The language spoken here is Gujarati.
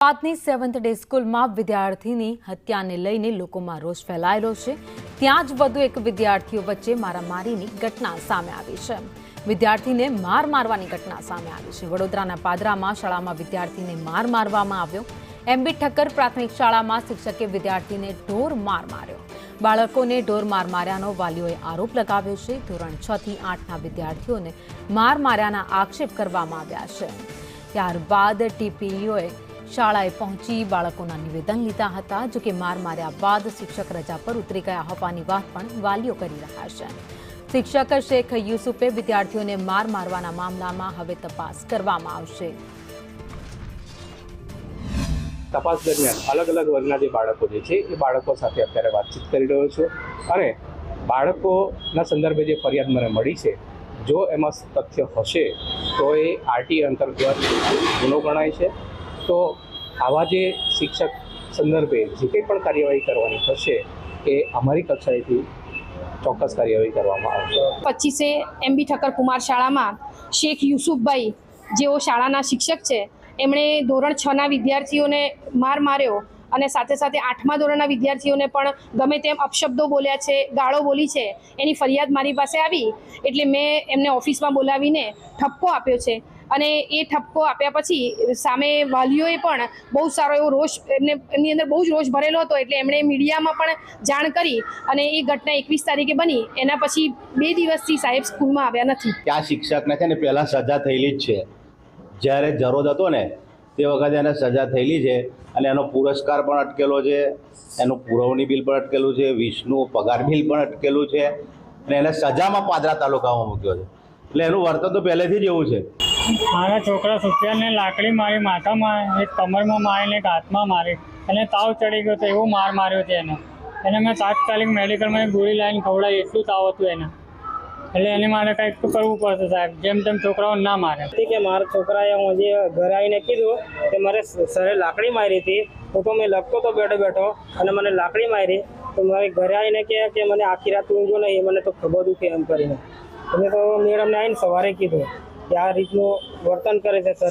અમદાવાદની 7th ડે સ્કૂલમાં વિદ્યાર્થીની હત્યાને લઈને લોકોમાં રોષ ફેલાયેલો છે। ત્યાં જ વધુ એક વિદ્યાર્થીઓ વચ્ચે મારામારીની ઘટના સામે આવી છે। વિદ્યાર્થીને માર મારવાની ઘટના સામે આવી છે। વડોદરાના પાદરામાં શાળામાં વિદ્યાર્થીને માર મારવામાં આવ્યો। એમબી ઠક્કર પ્રાથમિક શાળામાં શિક્ષકે વિદ્યાર્થીને ઢોર માર માર્યો। બાળકોને ઢોર માર માર્યાનો વાલીઓએ આરોપ લગાવ્યો છે। ધોરણ 6 થી 8ના વિદ્યાર્થીઓને માર માર્યાના આક્ષેપ કરવામાં આવ્યા છે। ત્યારબાદ ટીપીઓએ શાળાએ પહોંચી બાળકોના નિવેદન લીધા હતા। જો કે માર માર્યા બાદ શિક્ષક રજા પર ઉતરી ગયા હોવાની વાત પણ વાલીઓ કરી રહ્યા છે। શિક્ષક શેખ યુસુફે વિદ્યાર્થીઓને માર મારવાના મામલામાં હવે તપાસ કરવામાં આવશે। તપાસ દરમિયાન અલગ અલગ વર્ગના જે બાળકો જે છે એ બાળકો સાથે અત્યારે વાતચીત કરી રહ્યો છું અને બાળકોના સંદર્ભે જે ફરિયાદ મને મળી છે, જો એમાં તથ્ય હશે તો એ આરટી અંતર્ગત ગુનો ગણાય છે। તો આવા જે શિક્ષક સંદર્ભે જે કંઈ પણ કાર્યવાહી કરવાની થશે એ અમારી કક્ષાએથી ચોક્કસ કાર્યવાહી કરવામાં આવશે। 25 એમબી ઠક્કર કુમાર શાળામાં શેખ યુસુફભાઈ જેઓ શાળાના શિક્ષક છે, એમણે ધોરણ 6ના વિદ્યાર્થીઓને માર માર્યો અને સાથે સાથે 8મા ધોરણના વિદ્યાર્થીઓને પણ ગમે તેમ અપશબ્દો બોલ્યા છે, ગાળો બોલી છે। એની ફરિયાદ મારી પાસે આવી એટલે મેં એમને ઓફિસમાં બોલાવીને ઠપકો આપ્યો છે અને એ ઠપકો આપ્યા પછી સામે વાલીઓએ પણ બહુ સારો એવો રોષ એમની અંદર બહુ જ રોષ ભરેલો હતો એટલે એમણે મીડિયામાં પણ જાણ કરી અને એ ઘટના 21 તારીખે બની। એના પછી 2 દિવસથી સાહેબ સ્કૂલમાં આવ્યા નથી। આ શિક્ષકને છે ને પહેલાં સજા થયેલી જ છે। જ્યારે જરોદ હતો ને તે વખતે એને સજા થયેલી છે અને એનો પુરસ્કાર પણ અટકેલો છે, એનું પુરવણી બિલ પણ અટકેલું છે, વિષ્ણુ પગાર બિલ પણ અટકેલું છે અને એને સજામાં પાદરા તાલુકામાં મૂક્યો છે। એટલે એનું વર્તન તો પહેલેથી જ એવું છે। મારા છોકરા સુફિયાનને લાકડી મારી, માથામાં, એક કમરમાં મારીને, એક હાથમાં મારી અને તાવ ચડી ગયો તો એવો માર માર્યો છે એને મેં તાત્કાલિક મેડિકલમાં ગોળી લાવીને ખવડાવી, એટલું તાવ હતું એને। એટલે એને મારે કંઈક તો કરવું પડશે સાહેબ, જેમ તેમ છોકરાઓ ના મારે। કે મારા છોકરાએ હું જે ઘરે આવીને કીધું કે મારે સરે લાકડી મારી હતી, હું તો મેં લખતો તો બેઠો અને મને લાકડી મારી તો મારે ઘરે આવીને કે મને આખી રાત ઊંઘ્યો નહીં, મને તો ખબર દુખે એમ કરીને। મેં તો મેડમને આવીને સવારે કીધું કે આ રીતનું વર્તન કરે છે સર।